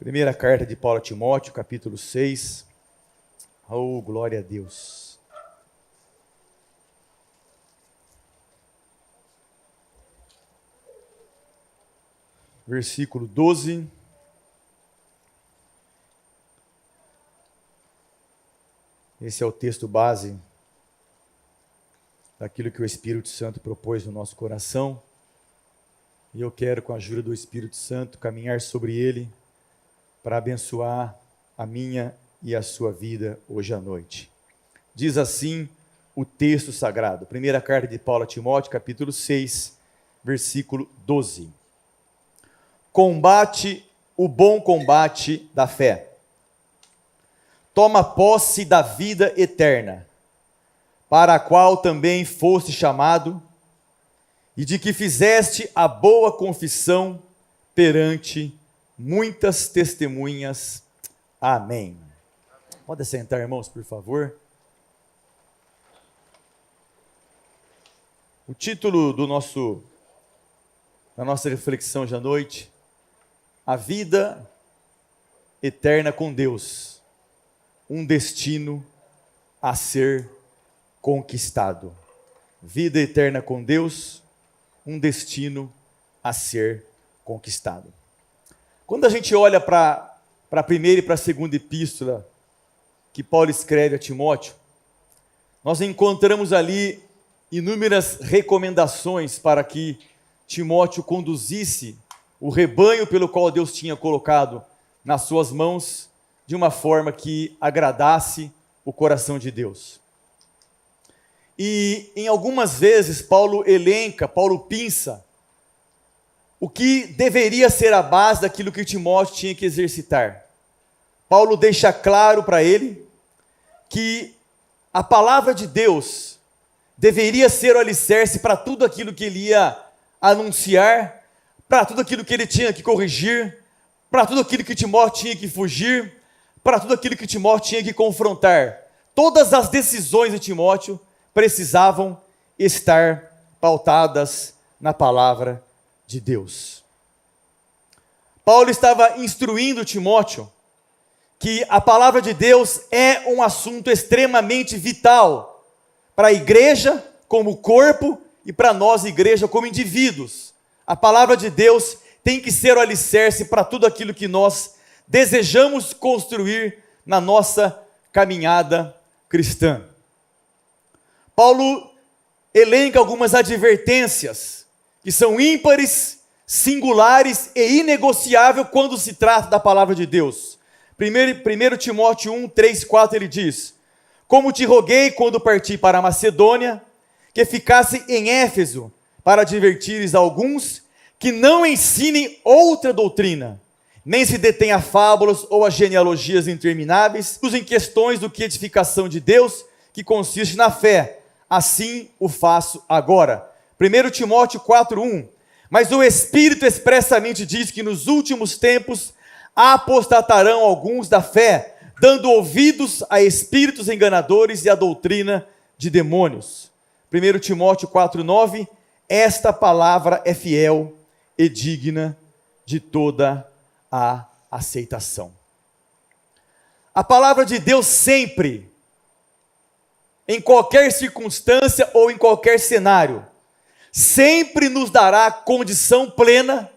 Primeira carta de Paulo a Timóteo, capítulo 6. Oh, glória a Deus. Versículo 12. Esse é o texto base daquilo que o Espírito Santo propôs no nosso coração. E eu quero, com a ajuda do Espírito Santo, caminhar sobre ele para abençoar a minha e a sua vida hoje à noite. Diz assim o texto sagrado. Primeira carta de Paulo a Timóteo, capítulo 6, versículo 12. Combate o bom combate da fé. Toma posse da vida eterna, para a qual também foste chamado, e de que fizeste a boa confissão perante muitas testemunhas. Amém. Pode sentar, irmãos, por favor. O título da nossa reflexão de à noite: a vida eterna com Deus, um destino a ser conquistado. Vida eterna com Deus, um destino a ser conquistado. Quando a gente olha para a primeira e para a segunda epístola que Paulo escreve a Timóteo, nós encontramos ali inúmeras recomendações para que Timóteo conduzisse o rebanho pelo qual Deus tinha colocado nas suas mãos de uma forma que agradasse o coração de Deus. E em algumas vezes Paulo pinça o que deveria ser a base daquilo que Timóteo tinha que exercitar. Paulo deixa claro para ele que a palavra de Deus deveria ser o alicerce para tudo aquilo que ele ia anunciar, para tudo aquilo que ele tinha que corrigir, para tudo aquilo que Timóteo tinha que fugir, para tudo aquilo que Timóteo tinha que confrontar. Todas as decisões de Timóteo precisavam estar pautadas na palavra de Deus. Paulo estava instruindo Timóteo que a palavra de Deus é um assunto extremamente vital para a igreja como corpo e para nós, igreja, como indivíduos. A palavra de Deus tem que ser o alicerce para tudo aquilo que nós desejamos construir na nossa caminhada cristã. Paulo elenca algumas advertências que são ímpares, singulares e inegociáveis quando se trata da palavra de Deus. 1 Timóteo 1, 3, 4, ele diz: como te roguei quando parti para a Macedônia, que ficasse em Éfeso, para advertires alguns que não ensinem outra doutrina, nem se detém a fábulas ou a genealogias intermináveis, usem questões do que edificação de Deus, que consiste na fé. Assim o faço agora. 1 Timóteo 4:1. Mas o Espírito expressamente diz que nos últimos tempos apostatarão alguns da fé, dando ouvidos a espíritos enganadores e a doutrina de demônios. 1 Timóteo 4:9. Esta palavra é fiel e digna de toda a aceitação. A palavra de Deus sempre, em qualquer circunstância ou em qualquer cenário, sempre nos dará condição plena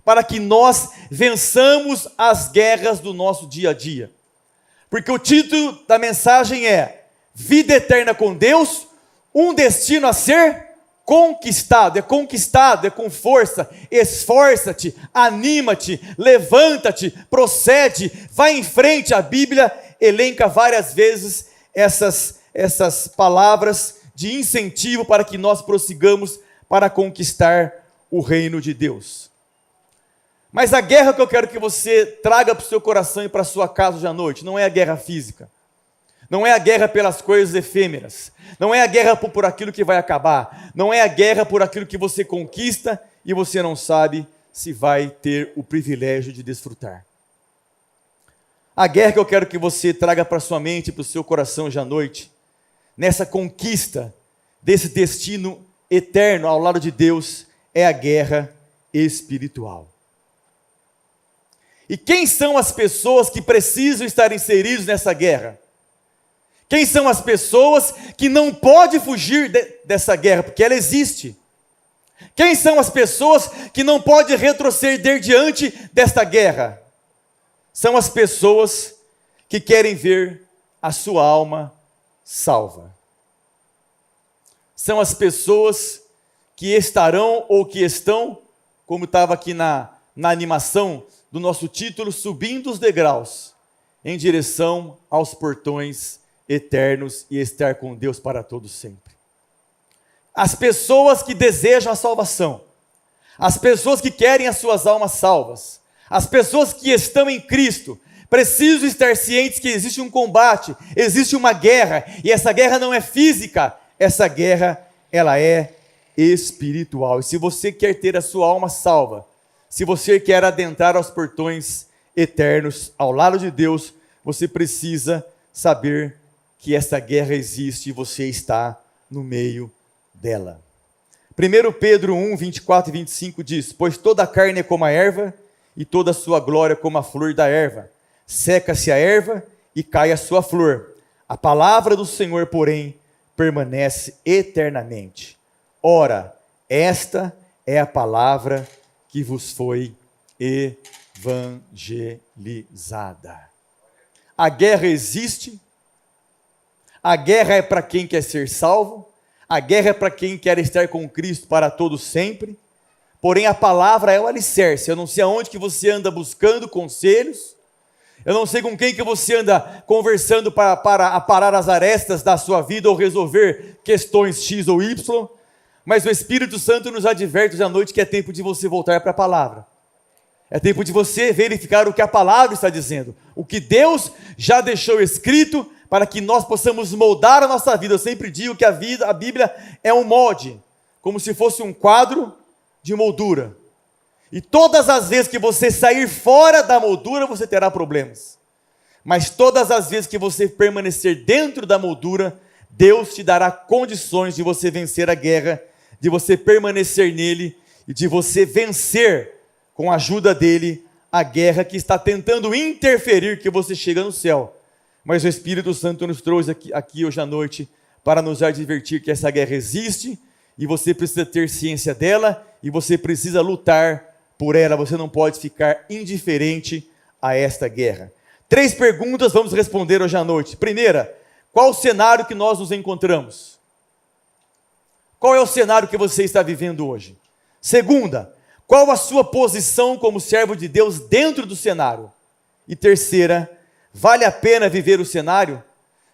para que nós vençamos as guerras do nosso dia a dia. Porque o título da mensagem é: vida eterna com Deus, um destino a ser conquistado. É conquistado, é com força. Esforça-te, anima-te, levanta-te, procede, vai em frente. A Bíblia elenca várias vezes essas palavras de incentivo para que nós prossigamos para conquistar o reino de Deus. Mas a guerra que eu quero que você traga para o seu coração e para a sua casa hoje à noite não é a guerra física, não é a guerra pelas coisas efêmeras, não é a guerra por aquilo que vai acabar, não é a guerra por aquilo que você conquista e você não sabe se vai ter o privilégio de desfrutar. A guerra que eu quero que você traga para a sua mente e para o seu coração hoje à noite, nessa conquista desse destino eterno ao lado de Deus, é a guerra espiritual. E quem são as pessoas que precisam estar inseridas nessa guerra? Quem são as pessoas que não podem fugir dessa guerra, porque ela existe? Quem são as pessoas que não podem retroceder diante desta guerra? São as pessoas que querem ver a sua alma salva. São as pessoas que estarão ou que estão, como estava aqui na animação do nosso título, subindo os degraus em direção aos portões eternos e estar com Deus para todos sempre. As pessoas que desejam a salvação, as pessoas que querem as suas almas salvas, as pessoas que estão em Cristo, precisam estar cientes que existe um combate, existe uma guerra, e essa guerra não é física, essa guerra, ela é espiritual. E se você quer ter a sua alma salva, se você quer adentrar aos portões eternos, ao lado de Deus, você precisa saber que essa guerra existe e você está no meio dela. 1 Pedro 1, 24 e 25 diz: pois toda a carne é como a erva, e toda a sua glória como a flor da erva. Seca-se a erva e cai a sua flor. A palavra do Senhor, porém, permanece eternamente. Ora, esta é a palavra que vos foi evangelizada. A guerra existe, a guerra é para quem quer ser salvo, a guerra é para quem quer estar com Cristo para todo sempre, porém a palavra é o alicerce. Eu não sei aonde que você anda buscando conselhos, eu não sei com quem que você anda conversando para aparar as arestas da sua vida ou resolver questões X ou Y, mas o Espírito Santo nos adverte hoje à noite que é tempo de você voltar para a palavra. É tempo de você verificar o que a palavra está dizendo, o que Deus já deixou escrito para que nós possamos moldar a nossa vida. Eu sempre digo que a Bíblia é um molde, como se fosse um quadro de moldura. E todas as vezes que você sair fora da moldura, você terá problemas. Mas todas as vezes que você permanecer dentro da moldura, Deus te dará condições de você vencer a guerra, de você permanecer nele e de você vencer, com a ajuda dele, a guerra que está tentando interferir que você chega no céu. Mas o Espírito Santo nos trouxe aqui hoje à noite para nos advertir que essa guerra existe e você precisa ter ciência dela e você precisa lutar por ela. Você não pode ficar indiferente a esta guerra. 3 perguntas vamos responder hoje à noite. Primeira, qual o cenário que nós nos encontramos? Qual é o cenário que você está vivendo hoje? Segunda, qual a sua posição como servo de Deus dentro do cenário? E terceira, vale a pena viver o cenário?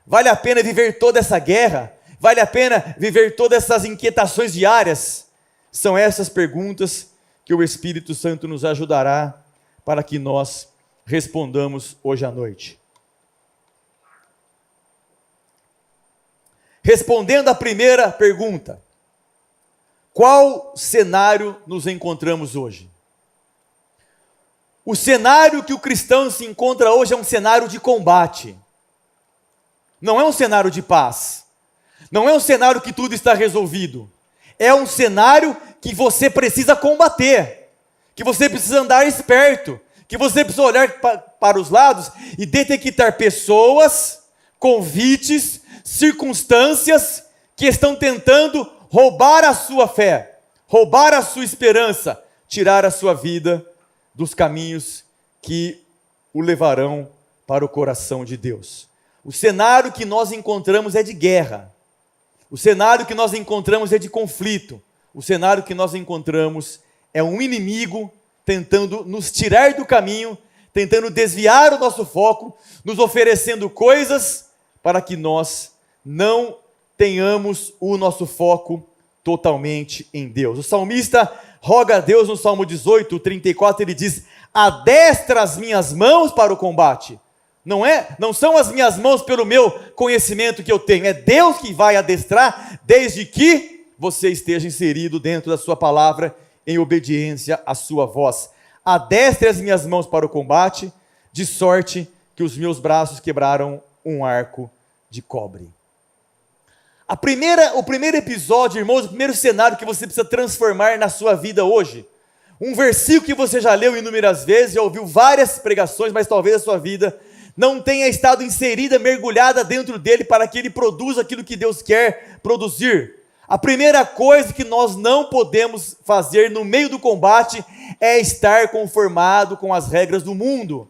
Vale a pena viver toda essa guerra? Vale a pena viver todas essas inquietações diárias? São essas perguntas que o Espírito Santo nos ajudará para que nós respondamos hoje à noite. Respondendo à primeira pergunta, qual cenário nos encontramos hoje? O cenário que o cristão se encontra hoje é um cenário de combate. Não é um cenário de paz. Não é um cenário que tudo está resolvido. É um cenário que você precisa combater, que você precisa andar esperto, que você precisa olhar para os lados e detectar pessoas, convites, circunstâncias que estão tentando roubar a sua fé, roubar a sua esperança, tirar a sua vida dos caminhos que o levarão para o coração de Deus. O cenário que nós encontramos é de guerra. O cenário que nós encontramos é de conflito. O cenário que nós encontramos é um inimigo tentando nos tirar do caminho, tentando desviar o nosso foco, nos oferecendo coisas para que nós não tenhamos o nosso foco totalmente em Deus. O salmista roga a Deus no Salmo 18, 34, ele diz: adestra as minhas mãos para o combate. Não são as minhas mãos pelo meu conhecimento que eu tenho, é Deus que vai adestrar, desde que você esteja inserido dentro da sua palavra, em obediência à sua voz. Adestre as minhas mãos para o combate, de sorte que os meus braços quebraram um arco de cobre. O primeiro episódio, irmãos, o primeiro cenário que você precisa transformar na sua vida hoje, Um versículo que você já leu inúmeras vezes, já ouviu várias pregações, mas talvez a sua vida não tenha estado inserida, mergulhada dentro dele para que ele produza aquilo que Deus quer produzir. A primeira coisa que nós não podemos fazer no meio do combate é estar conformado com as regras do mundo.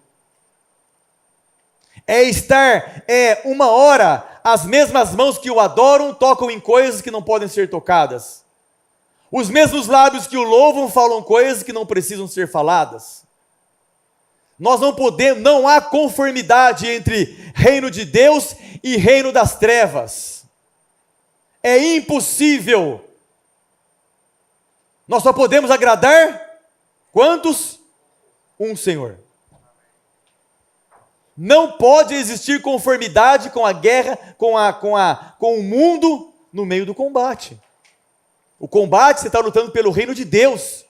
É estar, uma hora, as mesmas mãos que o adoram tocam em coisas que não podem ser tocadas. Os mesmos lábios que o louvam falam coisas que não precisam ser faladas. Nós não podemos, não há conformidade entre reino de Deus e reino das trevas. É impossível. Nós só podemos agradar quantos? Um Senhor. Não pode existir conformidade com a guerra, com o mundo no meio do combate. O combate, você está lutando pelo reino de Deus.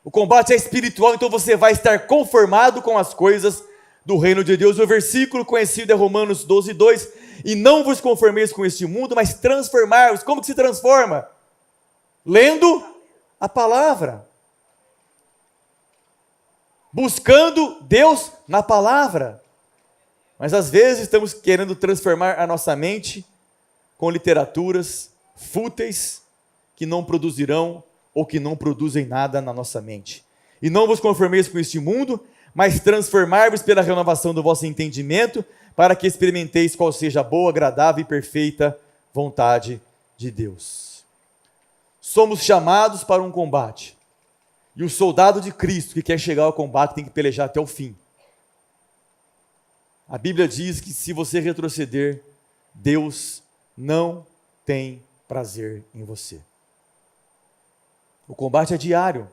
O combate é espiritual, então você vai estar conformado com as coisas do reino de Deus. O versículo conhecido é Romanos 12, 2. E não vos conformeis com este mundo, mas transformar-vos. Como que se transforma? Lendo a palavra. Buscando Deus na palavra. Mas às vezes estamos querendo transformar a nossa mente com literaturas fúteis, que não produzirão ou que não produzem nada na nossa mente. E não vos conformeis com este mundo, mas transformar-vos pela renovação do vosso entendimento, para que experimenteis qual seja a boa, agradável e perfeita vontade de Deus. Somos chamados para um combate. E o soldado de Cristo que quer chegar ao combate tem que pelejar até o fim. A Bíblia diz que se você retroceder, Deus não tem prazer em você. O combate é diário.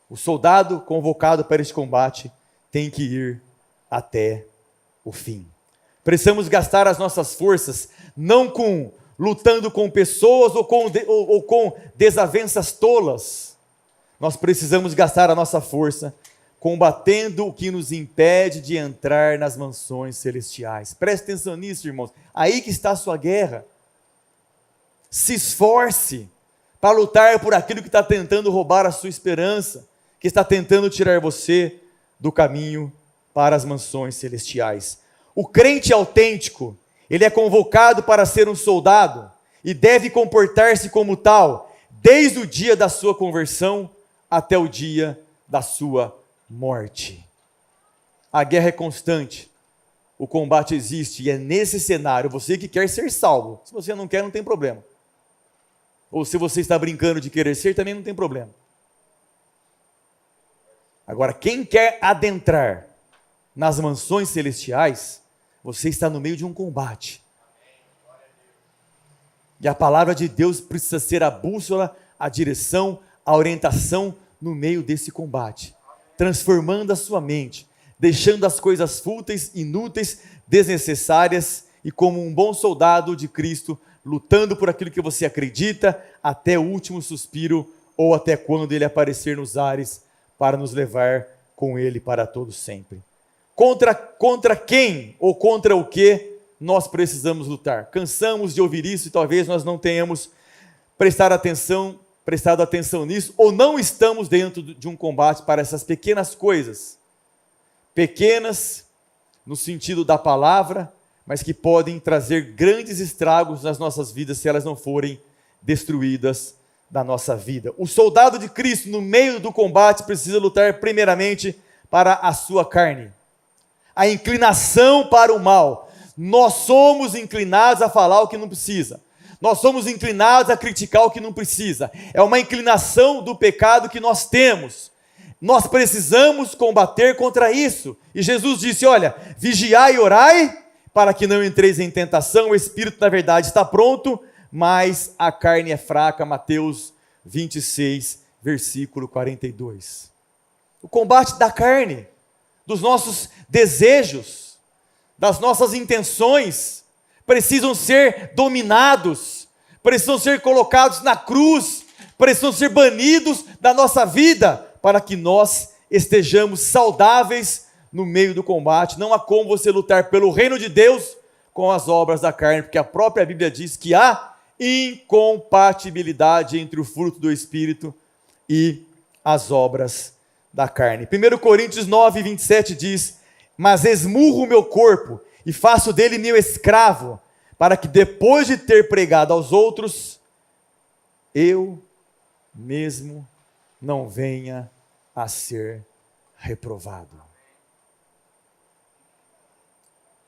O soldado convocado para este combate tem que ir até o fim. Precisamos gastar as nossas forças não lutando com pessoas ou com desavenças tolas. Nós precisamos gastar a nossa força combatendo o que nos impede de entrar nas mansões celestiais. Preste atenção nisso, irmãos. Aí que está a sua guerra. Se esforce para lutar por aquilo que está tentando roubar a sua esperança, que está tentando tirar você do caminho para as mansões celestiais. O crente autêntico, ele é convocado para ser um soldado e deve comportar-se como tal, desde o dia da sua conversão até o dia da sua morte. A guerra é constante, o combate existe e é nesse cenário, você que quer ser salvo, se você não quer, não tem problema. Ou se você está brincando de querer ser, também não tem problema. Agora, quem quer adentrar nas mansões celestiais, você está no meio de um combate. E a palavra de Deus precisa ser a bússola, a direção, a orientação no meio desse combate. Transformando a sua mente, deixando as coisas fúteis, inúteis, desnecessárias e como um bom soldado de Cristo, lutando por aquilo que você acredita até o último suspiro ou até quando ele aparecer nos ares para nos levar com ele para todo sempre. Contra quem ou contra o que nós precisamos lutar? Cansamos de ouvir isso e talvez nós não tenhamos prestado atenção nisso, ou não estamos dentro de um combate para essas pequenas coisas. Pequenas no sentido da palavra, mas que podem trazer grandes estragos nas nossas vidas se elas não forem destruídas da nossa vida. O soldado de Cristo, no meio do combate, precisa lutar primeiramente para a sua carne. A inclinação para o mal. Nós somos inclinados a falar o que não precisa. Nós somos inclinados a criticar o que não precisa. É uma inclinação do pecado que nós temos. Nós precisamos combater contra isso. E Jesus disse, olha, vigiai e orai, para que não entreis em tentação. O espírito, na verdade, está pronto, mas a carne é fraca. Mateus 26, versículo 42. O combate da carne, dos nossos desejos, das nossas intenções, precisam ser dominados, precisam ser colocados na cruz, precisam ser banidos da nossa vida, para que nós estejamos saudáveis no meio do combate. Não há como você lutar pelo reino de Deus com as obras da carne, porque a própria Bíblia diz que há incompatibilidade entre o fruto do Espírito e as obras da carne. 1 Coríntios 9, 27 diz: mas esmurro o meu corpo e faço dele meu escravo, para que depois de ter pregado aos outros, eu mesmo não venha a ser reprovado.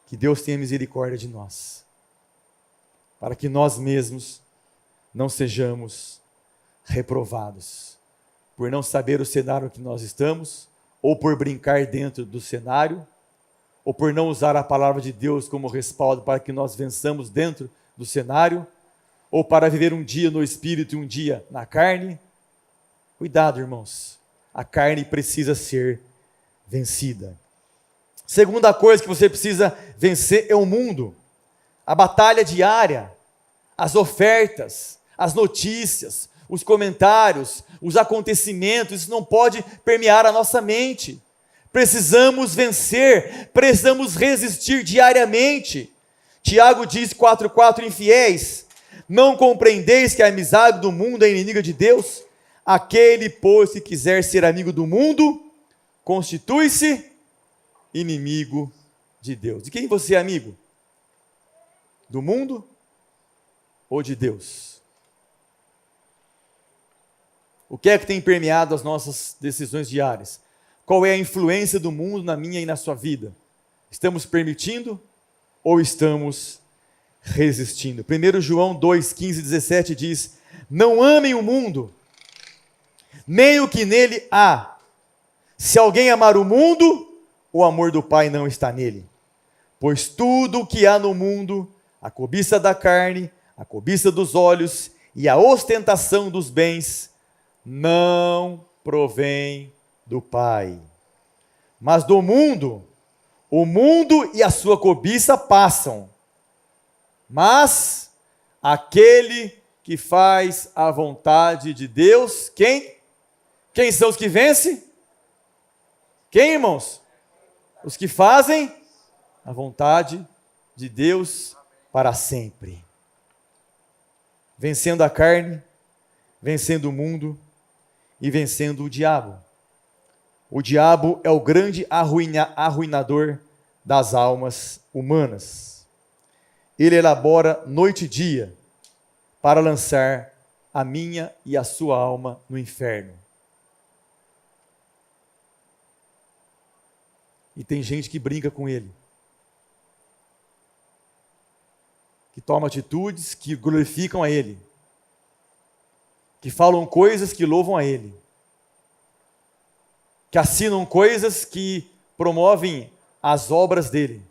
Que Deus tenha misericórdia de nós, para que nós mesmos não sejamos reprovados, por não saber o cenário que nós estamos, ou por brincar dentro do cenário, ou por não usar a palavra de Deus como respaldo para que nós vençamos dentro do cenário, ou para viver um dia no espírito e um dia na carne. Cuidado, irmãos, a carne precisa ser vencida. Segunda coisa que você precisa vencer é o mundo, a batalha diária, as ofertas, as notícias, os comentários, os acontecimentos. Isso não pode permear a nossa mente. Precisamos vencer, precisamos resistir diariamente. Tiago diz 4,4: infiéis, não compreendeis que a amizade do mundo é inimiga de Deus? Aquele, pois, que quiser ser amigo do mundo, constitui-se inimigo de Deus. De quem você é amigo? Do mundo ou de Deus? O que é que tem permeado as nossas decisões diárias? Qual é a influência do mundo na minha e na sua vida? Estamos permitindo ou estamos resistindo? 1 João 2, 15 e 17 diz: não amem o mundo, nem o que nele há. Se alguém amar o mundo, o amor do Pai não está nele. Pois tudo o que há no mundo, a cobiça da carne, a cobiça dos olhos e a ostentação dos bens, não provém do Pai, mas do mundo. O mundo e a sua cobiça passam, mas aquele que faz a vontade de Deus, quem? Quem são os que vencem? Quem, irmãos? Os que fazem a vontade de Deus para sempre. Vencendo a carne, vencendo o mundo e vencendo o diabo. O diabo é o grande arruinador das almas humanas. Ele elabora noite e dia para lançar a minha e a sua alma no inferno. E tem gente que brinca com ele, que toma atitudes que glorificam a ele, que falam coisas que louvam a ele, que assinam coisas que promovem as obras dele.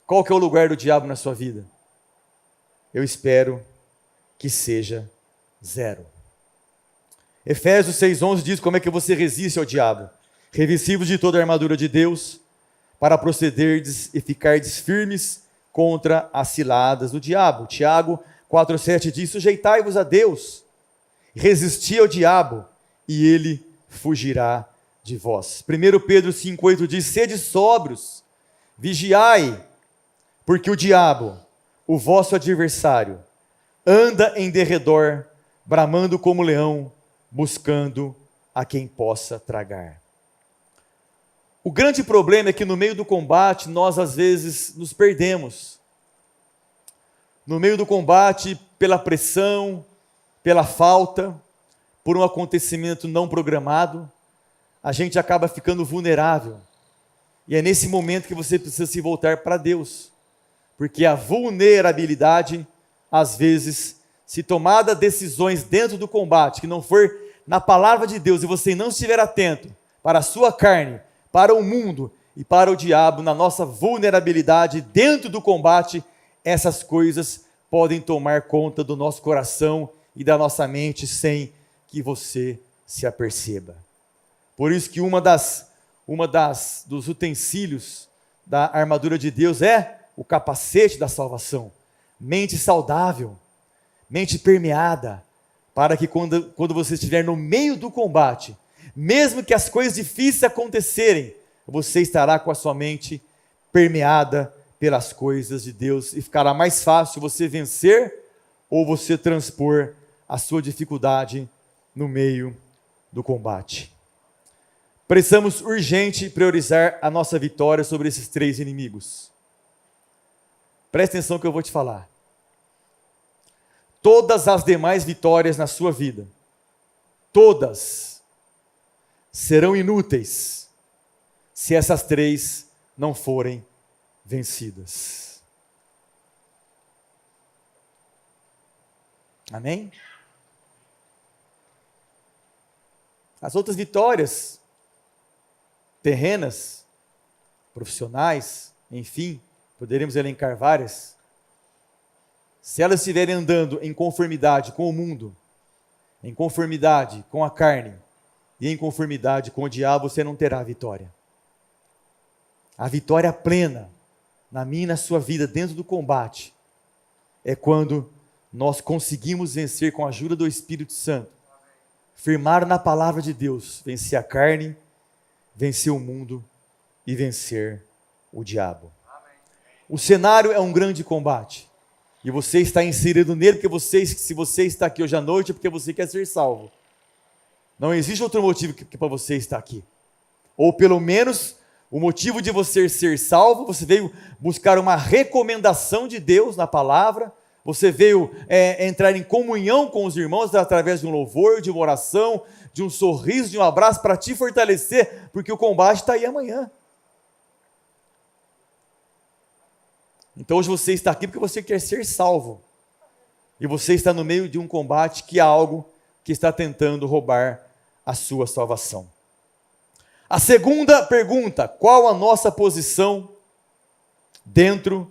Qual que é o lugar do diabo na sua vida? Eu espero que seja zero. Efésios 6,11 diz como é que você resiste ao diabo. Revestivos de toda a armadura de Deus, para procederdes e ficardes firmes contra as ciladas do diabo. Tiago 4,7 diz: sujeitai-vos a Deus, resisti ao diabo, e ele fugirá de vós. 1 Pedro 5,8 diz: sede sóbrios, vigiai, porque o diabo, o vosso adversário, anda em derredor, bramando como leão, buscando a quem possa tragar. O grande problema é que no meio do combate, nós às vezes nos perdemos. No meio do combate, pela pressão, pela falta, por um acontecimento não programado, a gente acaba ficando vulnerável. E é nesse momento que você precisa se voltar para Deus. Porque a vulnerabilidade, às vezes, se tomada decisões dentro do combate, que não for na palavra de Deus, e você não estiver atento para a sua carne, para o mundo e para o diabo, na nossa vulnerabilidade dentro do combate, essas coisas podem tomar conta do nosso coração e da nossa mente sem que você se aperceba. Por isso que dos utensílios da armadura de Deus é o capacete da salvação. Mente saudável, mente permeada, para que quando você estiver no meio do combate, mesmo que as coisas difíceis acontecerem, você estará com a sua mente permeada pelas coisas de Deus, e ficará mais fácil você vencer ou você transpor a sua dificuldade no meio do combate. Precisamos urgente priorizar a nossa vitória sobre esses 3 inimigos. Presta atenção que eu vou te falar. Todas as demais vitórias na sua vida, todas, serão inúteis se essas 3 não forem vencidas. Amém? As outras vitórias, terrenas, profissionais, enfim, poderíamos elencar várias. Se elas estiverem andando em conformidade com o mundo, em conformidade com a carne e em conformidade com o diabo, você não terá vitória. A vitória plena na minha e na sua vida dentro do combate é quando nós conseguimos vencer com a ajuda do Espírito Santo, firmar na palavra de Deus, vencer a carne, vencer o mundo e vencer o diabo. O cenário é um grande combate e você está inserido nele porque se você está aqui hoje à noite é porque você quer ser salvo. Não existe outro motivo que para você estar aqui. Ou pelo menos o motivo de você ser salvo, você veio buscar uma recomendação de Deus na palavra, você veio entrar em comunhão com os irmãos através de um louvor, de uma oração, de um sorriso, de um abraço para te fortalecer, porque o combate está aí amanhã. Então hoje você está aqui porque você quer ser salvo. E você está no meio de um combate que há algo que está tentando roubar a sua salvação. A segunda pergunta: qual a nossa posição dentro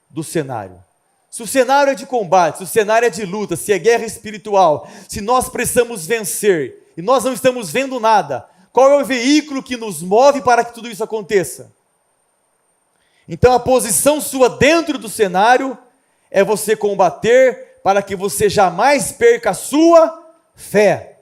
do cenário? Se o cenário é de combate, se o cenário é de luta, se é guerra espiritual, se nós precisamos vencer e nós não estamos vendo nada, qual é o veículo que nos move para que tudo isso aconteça? Então a posição sua dentro do cenário é você combater para que você jamais perca a sua fé.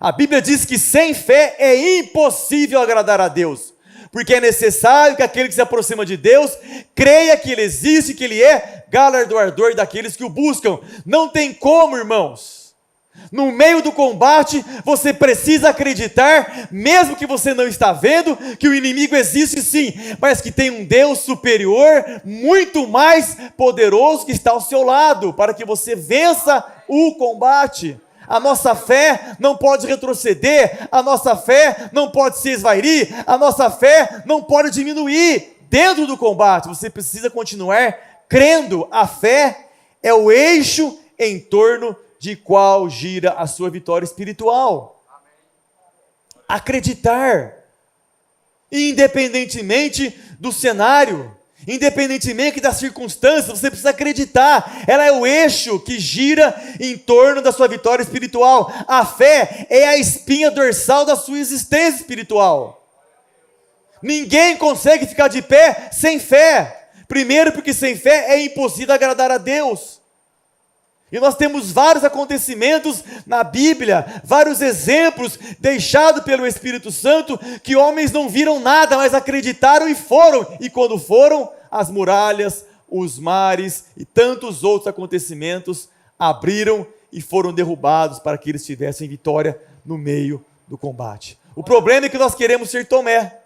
A Bíblia diz que sem fé é impossível agradar a Deus, porque é necessário que aquele que se aproxima de Deus creia que Ele existe, que Ele é galardoador daqueles que o buscam. Não tem como, irmãos. No meio do combate, você precisa acreditar, mesmo que você não está vendo, que o inimigo existe sim, mas que tem um Deus superior, muito mais poderoso, que está ao seu lado, para que você vença o combate. A nossa fé não pode retroceder, a nossa fé não pode se esvairir, a nossa fé não pode diminuir dentro do combate. Você precisa continuar crendo. A fé é o eixo em torno de qual gira a sua vitória espiritual. Acreditar, independentemente do cenário, independentemente das circunstâncias, você precisa acreditar. Ela é o eixo que gira em torno da sua vitória espiritual. A fé é a espinha dorsal da sua existência espiritual. Ninguém consegue ficar de pé sem fé. Primeiro, porque sem fé é impossível agradar a Deus. E nós temos vários acontecimentos na Bíblia, vários exemplos deixados pelo Espírito Santo, que homens não viram nada, mas acreditaram e foram. E quando foram, as muralhas, os mares e tantos outros acontecimentos abriram e foram derrubados para que eles tivessem vitória no meio do combate. O problema é que nós queremos ser Tomé.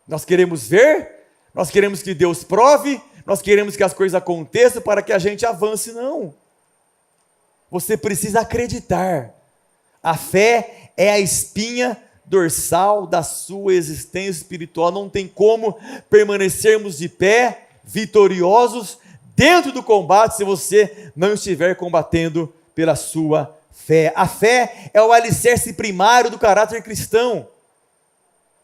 Nós queremos ver, nós queremos que Deus prove, nós queremos que as coisas aconteçam para que a gente avance. Não. Você precisa acreditar. A fé é a espinha dorsal da sua existência espiritual. Não tem como permanecermos de pé, vitoriosos, dentro do combate, se você não estiver combatendo pela sua fé. A fé é o alicerce primário do caráter cristão.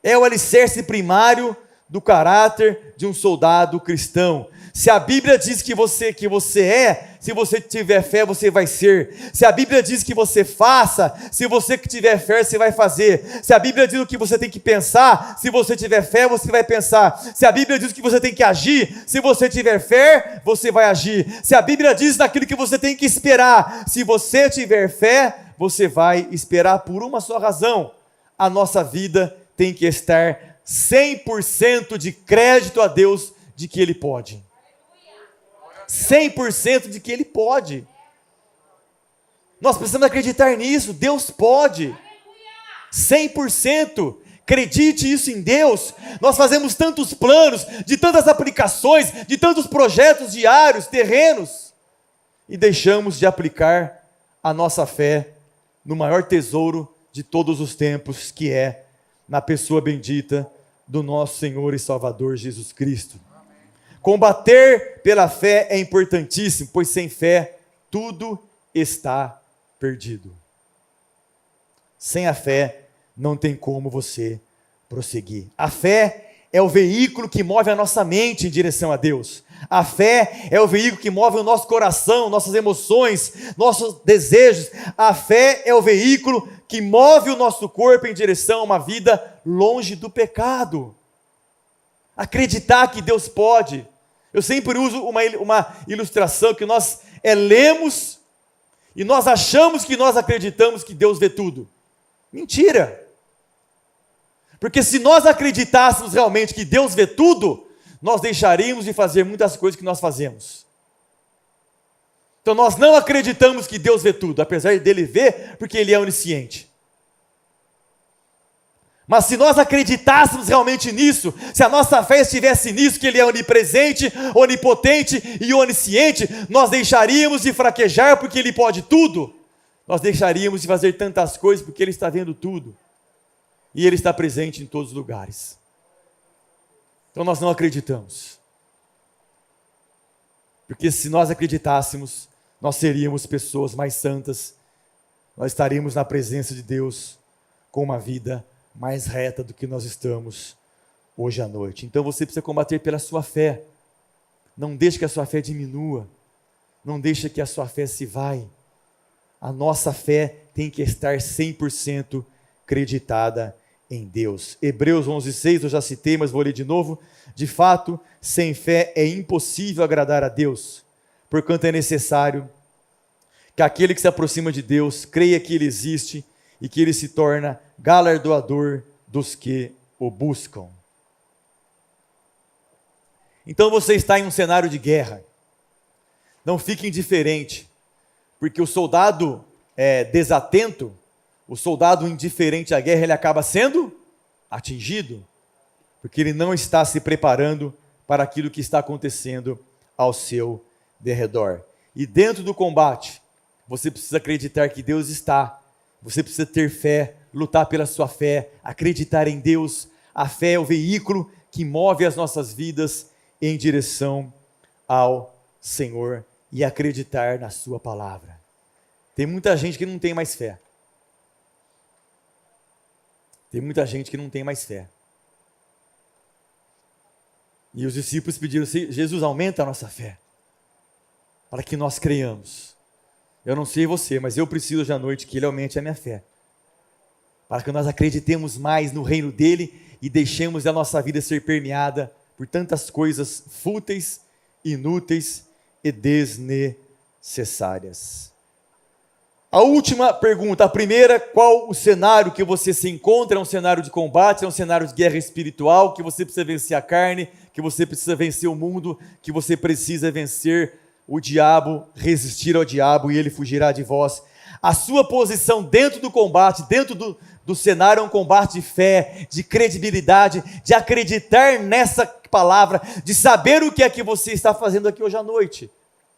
É o alicerce primário do caráter de um soldado cristão. Se a Bíblia diz que você é, se você tiver fé, você vai ser. Se a Bíblia diz que você faça, se você que tiver fé, você vai fazer. Se a Bíblia diz o que você tem que pensar, se você tiver fé, você vai pensar. Se a Bíblia diz que você tem que agir, se você tiver fé, você vai agir. Se a Bíblia diz daquilo que você tem que esperar, se você tiver fé, você vai esperar por uma só razão. A nossa vida tem que estar 100% de crédito a Deus de que Ele pode. 100% de que Ele pode. Nós precisamos acreditar nisso. Deus pode. 100%. Acredite isso em Deus. Nós fazemos tantos planos, de tantas aplicações, de tantos projetos diários, terrenos, e deixamos de aplicar a nossa fé no maior tesouro de todos os tempos, que é na pessoa bendita do nosso Senhor e Salvador Jesus Cristo. Combater pela fé é importantíssimo, pois sem fé tudo está perdido. Sem a fé não tem como você prosseguir. A fé é o veículo que move a nossa mente em direção a Deus. A fé é o veículo que move o nosso coração, nossas emoções, nossos desejos. A fé é o veículo que move o nosso corpo em direção a uma vida longe do pecado. Acreditar que Deus pode. Eu sempre uso uma ilustração que nós lemos e nós achamos que nós acreditamos que Deus vê tudo. Mentira! Porque se nós acreditássemos realmente que Deus vê tudo, nós deixaríamos de fazer muitas coisas que nós fazemos. Então nós não acreditamos que Deus vê tudo, apesar dele ver, porque ele é onisciente. Mas se nós acreditássemos realmente nisso, se a nossa fé estivesse nisso, que ele é onipresente, onipotente e onisciente, nós deixaríamos de fraquejar porque ele pode tudo. Nós deixaríamos de fazer tantas coisas porque ele está vendo tudo. E ele está presente em todos os lugares. Então nós não acreditamos. Porque se nós acreditássemos, nós seríamos pessoas mais santas, nós estaríamos na presença de Deus com uma vida mais reta do que nós estamos hoje à noite. Então você precisa combater pela sua fé. Não deixe que a sua fé diminua. Não deixe que a sua fé se vai. A nossa fé tem que estar 100% acreditada em Deus. Hebreus 11:6, eu já citei, mas vou ler de novo. De fato, sem fé é impossível agradar a Deus, porquanto é necessário que aquele que se aproxima de Deus creia que Ele existe e que Ele se torna galardoador dos que o buscam. Então você está em um cenário de guerra. Não fique indiferente, porque o soldado desatento, o soldado indiferente à guerra, ele acaba sendo atingido, porque ele não está se preparando para aquilo que está acontecendo ao seu derredor. E dentro do combate, você precisa acreditar que Deus está, você precisa ter fé, lutar pela sua fé, acreditar em Deus. A fé é o veículo que move as nossas vidas em direção ao Senhor e acreditar na sua palavra. Tem muita gente que não tem mais fé. Tem muita gente que não tem mais fé. E os discípulos pediram: Jesus, aumenta a nossa fé, para que nós creiamos. Eu não sei você, mas eu preciso hoje à noite que Ele aumente a minha fé, para que nós acreditemos mais no reino dEle e deixemos a nossa vida ser permeada por tantas coisas fúteis, inúteis e desnecessárias. A última pergunta, a primeira: qual o cenário que você se encontra? É um cenário de combate, é um cenário de guerra espiritual, que você precisa vencer a carne, que você precisa vencer o mundo, que você precisa vencer o diabo, resistir ao diabo e ele fugirá de vós. A sua posição dentro do combate, dentro do cenário, é um combate de fé, de credibilidade, de acreditar nessa palavra, de saber o que é que você está fazendo aqui hoje à noite.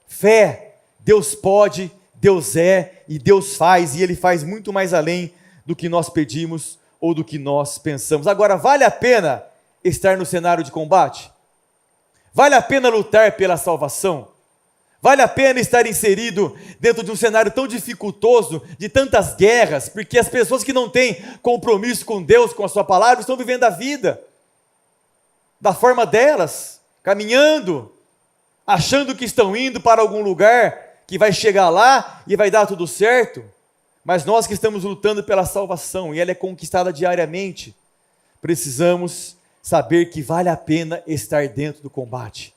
Fé, Deus pode, Deus é e Deus faz, e Ele faz muito mais além do que nós pedimos ou do que nós pensamos. Agora, vale a pena estar no cenário de combate? Vale a pena lutar pela salvação? Vale a pena estar inserido dentro de um cenário tão dificultoso, de tantas guerras, porque as pessoas que não têm compromisso com Deus, com a sua palavra, estão vivendo a vida da forma delas, caminhando, achando que estão indo para algum lugar, que vai chegar lá e vai dar tudo certo. Mas nós que estamos lutando pela salvação, e ela é conquistada diariamente, precisamos saber que vale a pena estar dentro do combate.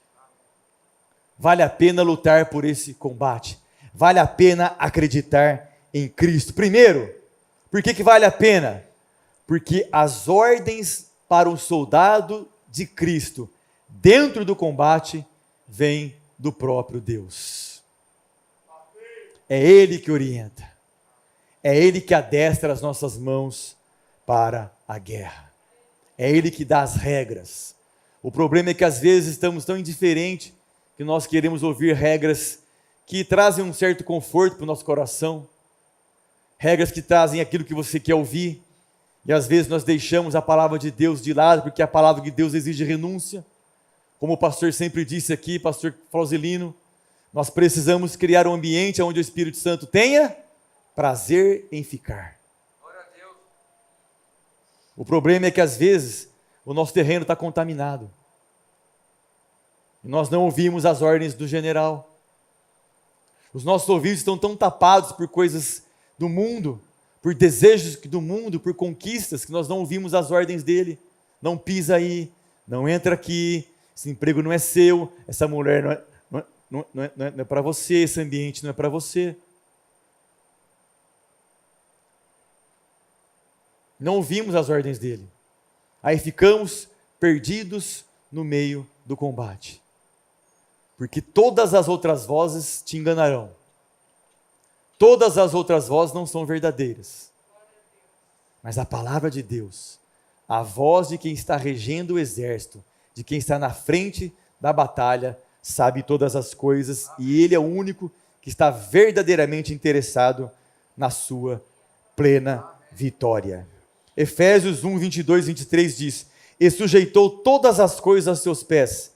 Vale a pena lutar por esse combate. Vale a pena acreditar em Cristo. Primeiro, por que vale a pena? Porque as ordens para o soldado de Cristo dentro do combate vêm do próprio Deus. É Ele que orienta. É Ele que adestra as nossas mãos para a guerra. É Ele que dá as regras. O problema é que às vezes estamos tão indiferentes que nós queremos ouvir regras que trazem um certo conforto para o nosso coração, regras que trazem aquilo que você quer ouvir, e às vezes nós deixamos a palavra de Deus de lado, porque a palavra de Deus exige renúncia. Como o pastor sempre disse aqui, pastor Flausilino, nós precisamos criar um ambiente onde o Espírito Santo tenha prazer em ficar. O problema é que às vezes o nosso terreno está contaminado. E nós não ouvimos as ordens do general. Os nossos ouvidos estão tão tapados por coisas do mundo, por desejos do mundo, por conquistas, que nós não ouvimos as ordens dele. Não pisa aí, não entra aqui, esse emprego não é seu, essa mulher não é para você, esse ambiente não é para você. Não ouvimos as ordens dele. Aí ficamos perdidos no meio do combate. Porque todas as outras vozes te enganarão. Todas as outras vozes não são verdadeiras. Mas a palavra de Deus, a voz de quem está regendo o exército, de quem está na frente da batalha, sabe todas as coisas, e Ele é o único que está verdadeiramente interessado na sua plena vitória. Efésios 1, 22, 23 diz: e sujeitou todas as coisas aos seus pés,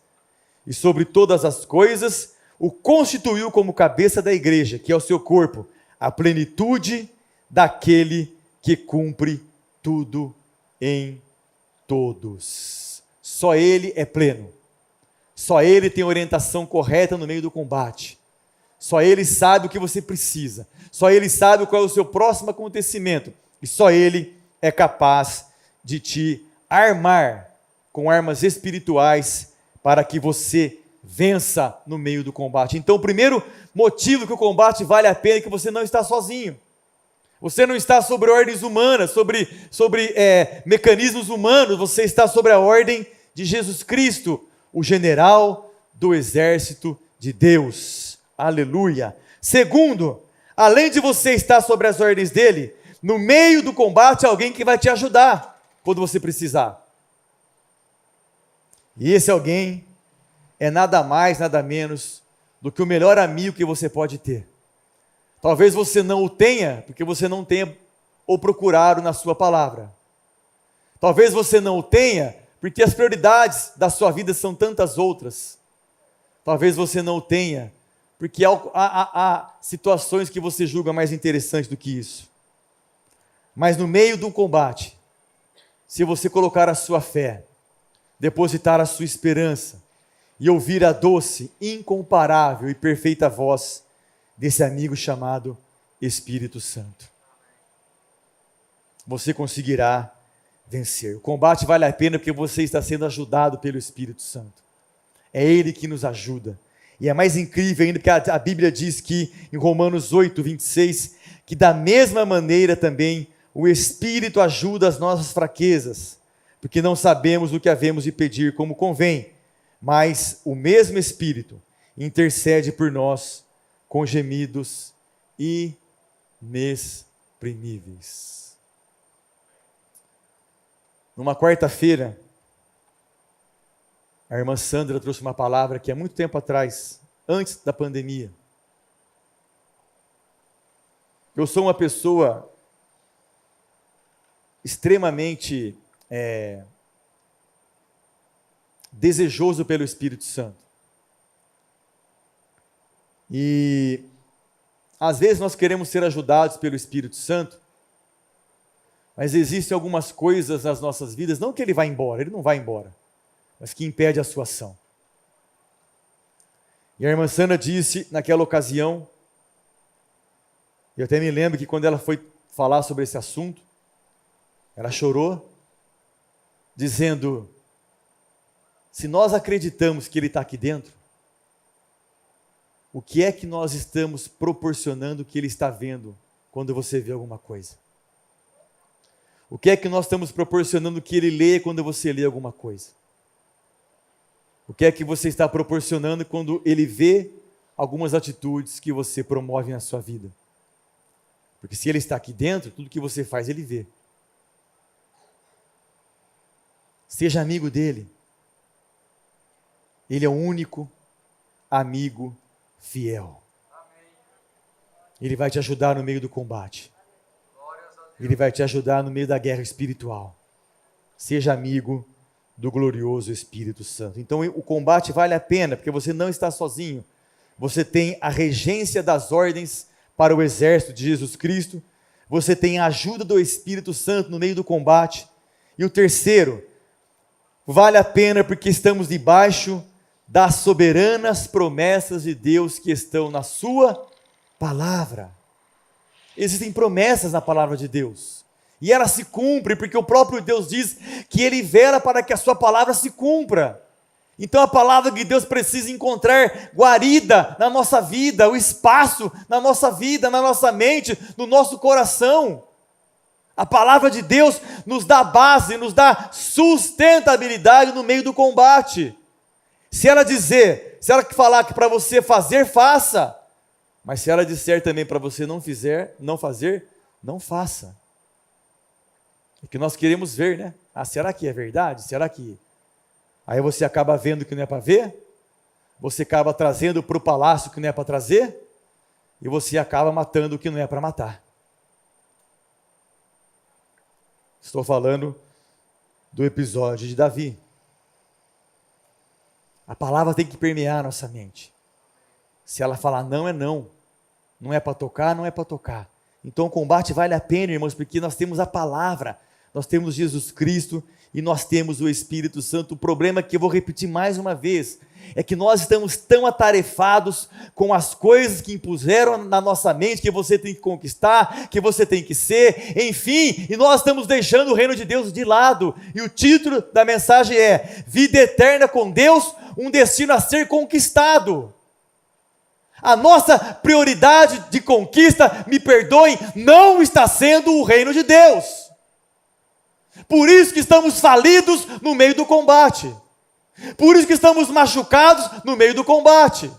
e sobre todas as coisas o constituiu como cabeça da igreja, que é o seu corpo, a plenitude daquele que cumpre tudo em todos. Só Ele é pleno. Só Ele tem orientação correta no meio do combate. Só Ele sabe o que você precisa. Só Ele sabe qual é o seu próximo acontecimento. E só Ele é capaz de te armar com armas espirituais para que você vença no meio do combate. Então, o primeiro motivo que o combate vale a pena é que você não está sozinho. Você não está sobre ordens humanas, sobre mecanismos humanos, você está sobre a ordem de Jesus Cristo, o general do exército de Deus. Aleluia. Segundo, além de você estar sobre as ordens dele, no meio do combate, alguém que vai te ajudar quando você precisar. E esse alguém é nada mais, nada menos do que o melhor amigo que você pode ter. Talvez você não o tenha, porque você não tenha o procurado na sua palavra. Talvez você não o tenha, porque as prioridades da sua vida são tantas outras. Talvez você não o tenha, porque há situações que você julga mais interessantes do que isso. Mas no meio do combate, se você colocar a sua fé, depositar a sua esperança e ouvir a doce, incomparável e perfeita voz desse amigo chamado Espírito Santo, você conseguirá vencer. O combate vale a pena porque você está sendo ajudado pelo Espírito Santo. É Ele que nos ajuda. E é mais incrível ainda que a Bíblia diz que em Romanos 8, 26, que da mesma maneira também o Espírito ajuda as nossas fraquezas, porque não sabemos o que havemos de pedir como convém, mas o mesmo Espírito intercede por nós com gemidos inexprimíveis. Numa quarta-feira, a irmã Sandra trouxe uma palavra que há muito tempo atrás, antes da pandemia. Eu sou uma pessoa extremamente desejoso pelo Espírito Santo. E às vezes nós queremos ser ajudados pelo Espírito Santo, mas existem algumas coisas nas nossas vidas, não que ele vá embora, ele não vai embora, mas que impede a sua ação. E a irmã Sandra disse naquela ocasião, eu até me lembro que quando ela foi falar sobre esse assunto, ela chorou, dizendo: se nós acreditamos que Ele está aqui dentro, o que é que nós estamos proporcionando que Ele está vendo quando você vê alguma coisa? O que é que nós estamos proporcionando que Ele lê quando você lê alguma coisa? O que é que você está proporcionando quando Ele vê algumas atitudes que você promove na sua vida? Porque se ele está aqui dentro, tudo que você faz, ele vê. Seja amigo dele. Ele é o único amigo fiel. Ele vai te ajudar no meio do combate. Ele vai te ajudar no meio da guerra espiritual. Seja amigo do glorioso Espírito Santo. Então o combate vale a pena, porque você não está sozinho. Você tem a regência das ordens para o exército de Jesus Cristo. Você tem a ajuda do Espírito Santo no meio do combate. E o terceiro, vale a pena porque estamos debaixo das soberanas promessas de Deus que estão na sua palavra. Existem promessas na palavra de Deus. E ela se cumpre, porque o próprio Deus diz que Ele vela para que a sua palavra se cumpra. Então a palavra de Deus precisa encontrar guarida na nossa vida, o espaço na nossa vida, na nossa mente, no nosso coração. A palavra de Deus nos dá base, nos dá sustentabilidade no meio do combate. Se ela falar que para você fazer, faça. Mas se ela disser também para você não fazer, não faça. É que nós queremos ver, né? Será que é verdade? Será que... Aí você acaba vendo o que não é para ver, você acaba trazendo para o palácio o que não é para trazer, e você acaba matando o que não é para matar. Estou falando do episódio de Davi. A palavra tem que permear a nossa mente. Se ela falar não, é não. Não é para tocar, não é para tocar. Então o combate vale a pena, irmãos, porque nós temos a palavra, nós temos Jesus Cristo e nós temos o Espírito Santo. O problema é que eu vou repetir mais uma vez, é que nós estamos tão atarefados com as coisas que impuseram na nossa mente, que você tem que conquistar, que você tem que ser, enfim, e nós estamos deixando o reino de Deus de lado. E o título da mensagem é: Vida Eterna com Deus, um destino a ser conquistado. A nossa prioridade de conquista, me perdoem, não está sendo o reino de Deus. Por isso que estamos falidos no meio do combate. Por isso que estamos machucados no meio do combate.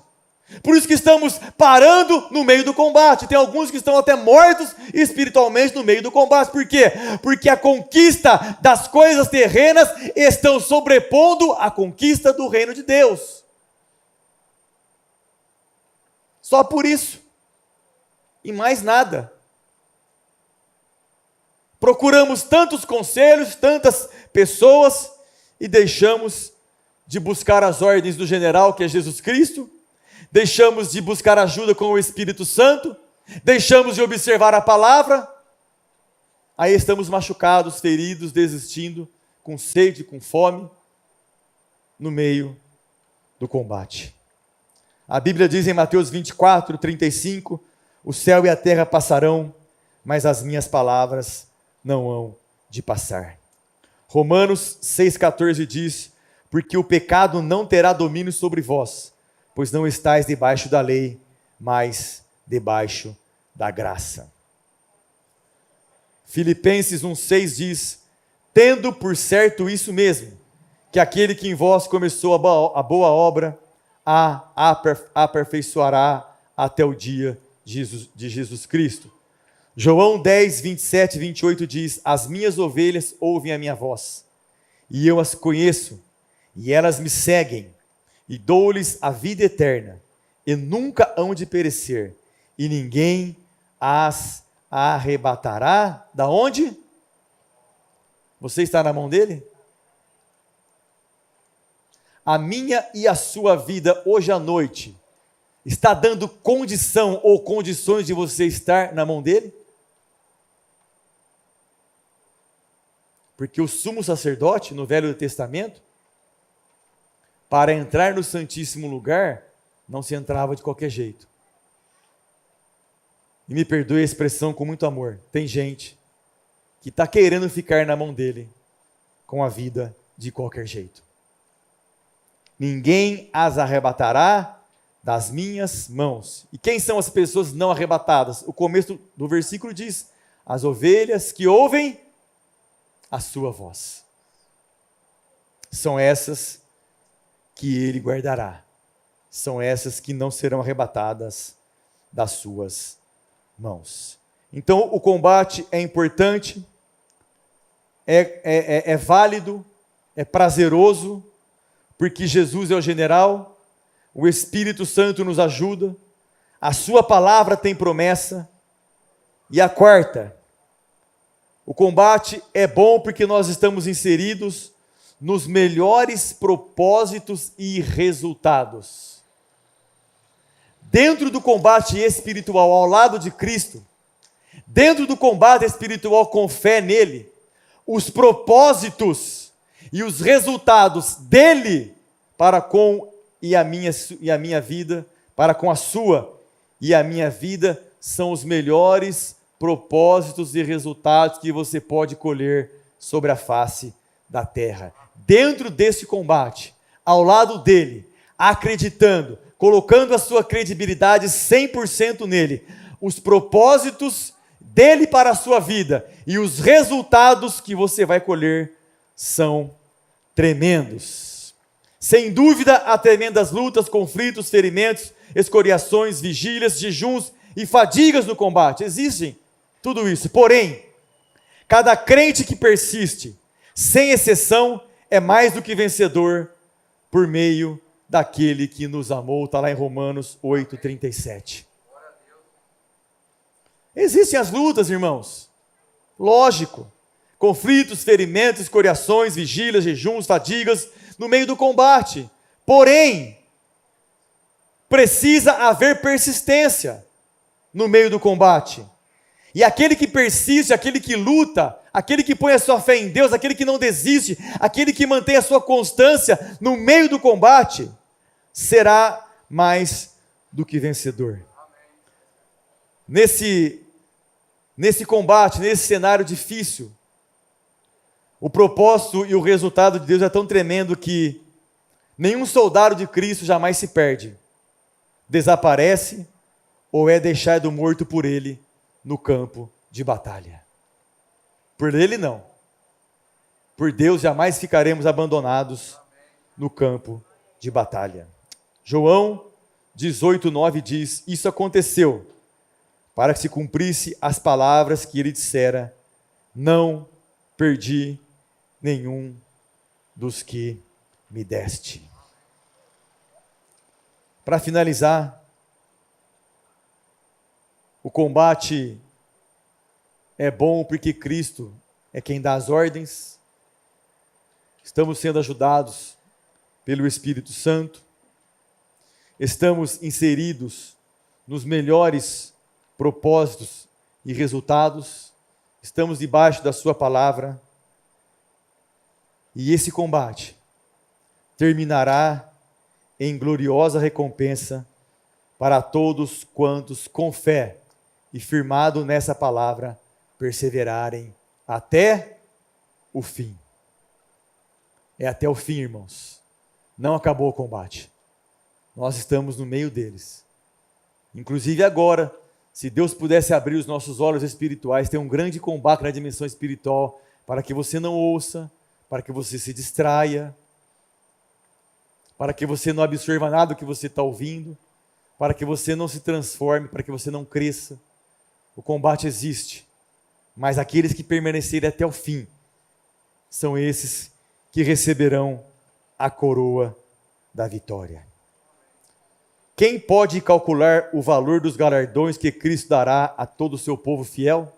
Por isso que estamos parando no meio do combate. Tem alguns que estão até mortos espiritualmente no meio do combate. Por quê? Porque a conquista das coisas terrenas estão sobrepondo a conquista do reino de Deus. Só por isso. E mais nada. Procuramos tantos conselhos, tantas pessoas, e deixamos de buscar as ordens do general, que é Jesus Cristo, deixamos de buscar ajuda com o Espírito Santo, deixamos de observar a palavra, aí estamos machucados, feridos, desistindo, com sede, com fome, no meio do combate. A Bíblia diz em Mateus 24, 35, o céu e a terra passarão, mas as minhas palavras não hão de passar. Romanos 6,14 diz: porque o pecado não terá domínio sobre vós, pois não estáis debaixo da lei, mas debaixo da graça. Filipenses 1,6 diz: tendo por certo isso mesmo, que aquele que em vós começou a boa obra, a aperfeiçoará até o dia de Jesus Cristo. João 10, 27 e 28 diz: as minhas ovelhas ouvem a minha voz, e eu as conheço, e elas me seguem, e dou-lhes a vida eterna, e nunca hão de perecer, e ninguém as arrebatará. Da onde? Você está na mão dele? A minha e a sua vida hoje à noite está dando condição ou condições de você estar na mão dele? Porque o sumo sacerdote, no Velho Testamento, para entrar no Santíssimo Lugar, não se entrava de qualquer jeito. E me perdoe a expressão com muito amor, tem gente que está querendo ficar na mão dele, com a vida de qualquer jeito. Ninguém as arrebatará das minhas mãos. E quem são as pessoas não arrebatadas? O começo do versículo diz: as ovelhas que ouvem a sua voz. São essas que ele guardará. São essas que não serão arrebatadas das suas mãos. Então o combate é importante, é válido, é prazeroso, porque Jesus é o general, o Espírito Santo nos ajuda, a sua palavra tem promessa. E a quarta, o combate é bom porque nós estamos inseridos nos melhores propósitos e resultados. Dentro do combate espiritual ao lado de Cristo, dentro do combate espiritual com fé nele, os propósitos e os resultados dele para com a minha vida, para com a sua e a minha vida, são os melhores propósitos e resultados que você pode colher sobre a face da terra. Dentro desse combate, ao lado dele, acreditando, colocando a sua credibilidade 100% nele, os propósitos dele para a sua vida e os resultados que você vai colher são tremendos. Sem dúvida, há tremendas lutas, conflitos, ferimentos, escoriações, vigílias, jejuns e fadigas no combate. Existem tudo isso. Porém, cada crente que persiste, sem exceção, é mais do que vencedor por meio daquele que nos amou. Está lá em Romanos 8:37. Existem as lutas, irmãos. Lógico. Conflitos, ferimentos, escoriações, vigílias, jejuns, fadigas no meio do combate. Porém, precisa haver persistência no meio do combate. E aquele que persiste, aquele que luta, aquele que põe a sua fé em Deus, aquele que não desiste, aquele que mantém a sua constância no meio do combate, será mais do que vencedor. Nesse combate, nesse cenário difícil, o propósito e o resultado de Deus é tão tremendo que nenhum soldado de Cristo jamais se perde, desaparece ou é deixado morto por ele no campo de batalha. Por ele não. Por Deus jamais ficaremos abandonados no campo de batalha. João 18:9 diz: isso aconteceu para que se cumprisse as palavras que ele dissera: não perdi nenhum dos que me deste. Para finalizar, o combate é bom porque Cristo é quem dá as ordens. Estamos sendo ajudados pelo Espírito Santo. Estamos inseridos nos melhores propósitos e resultados. Estamos debaixo da sua palavra. E esse combate terminará em gloriosa recompensa para todos quantos com fé e firmado nessa palavra perseverarem até o fim. É até o fim, irmãos. Não acabou o combate. Nós estamos no meio deles. Inclusive agora, se Deus pudesse abrir os nossos olhos espirituais, tem um grande combate na dimensão espiritual para que você não ouça, para que você se distraia, para que você não absorva nada do que você está ouvindo, para que você não se transforme, para que você não cresça. O combate existe, mas aqueles que permanecerem até o fim são esses que receberão a coroa da vitória. Quem pode calcular o valor dos galardões que Cristo dará a todo o seu povo fiel?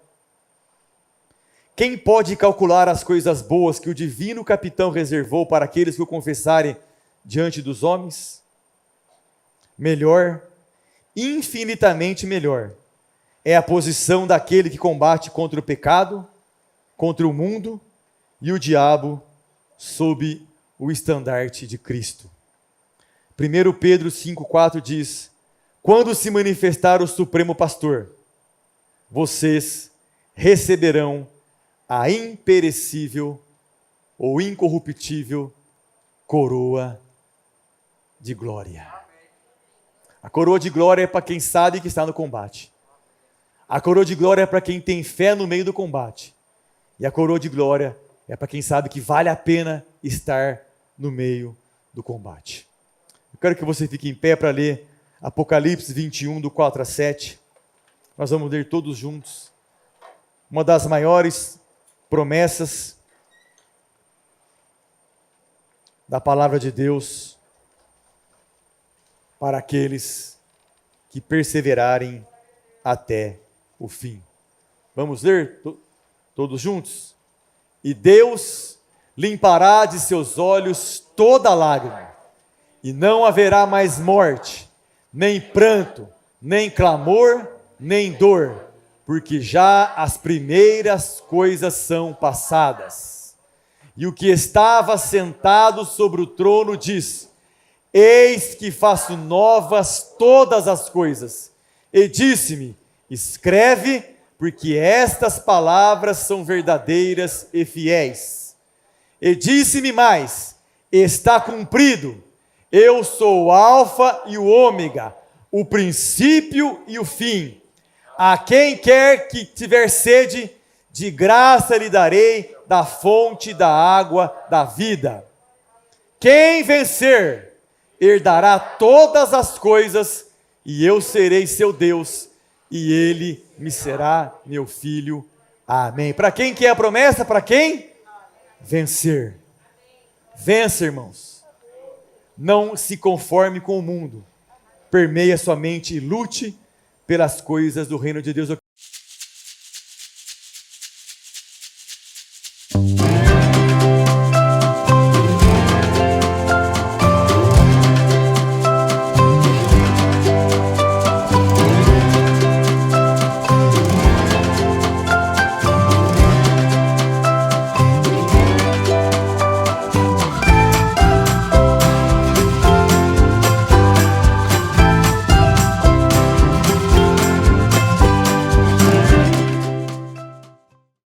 Quem pode calcular as coisas boas que o divino capitão reservou para aqueles que o confessarem diante dos homens? Melhor, infinitamente melhor, é a posição daquele que combate contra o pecado, contra o mundo e o diabo sob o estandarte de Cristo. 1 Pedro 5,4 diz: quando se manifestar o Supremo Pastor, vocês receberão a imperecível ou incorruptível coroa de glória. A coroa de glória é para quem sabe que está no combate. A coroa de glória é para quem tem fé no meio do combate. E a coroa de glória é para quem sabe que vale a pena estar no meio do combate. Eu quero que você fique em pé para ler Apocalipse 21, do 4 a 7. Nós vamos ler todos juntos. uma das maiores promessas da palavra de Deus para aqueles que perseverarem até o fim. Vamos ler todos juntos? E Deus limpará de seus olhos toda lágrima, e não haverá mais morte, nem pranto, nem clamor, nem dor, porque já as primeiras coisas são passadas. E o que estava sentado sobre o trono disse: Eis que faço novas todas as coisas. E disse-me: Escreve, porque estas palavras são verdadeiras e fiéis. E disse-me mais: Está cumprido. Eu sou o Alfa e o Ômega, o princípio e o fim. A quem quer que tiver sede, de graça lhe darei da fonte da água da vida. Quem vencer, herdará todas as coisas, e eu serei seu Deus, e ele me será meu filho. Amém. Para quem que é a promessa? Para quem? Vencer. Vença, irmãos. Não se conforme com o mundo. Permeia sua mente e lute pelas coisas do reino de Deus.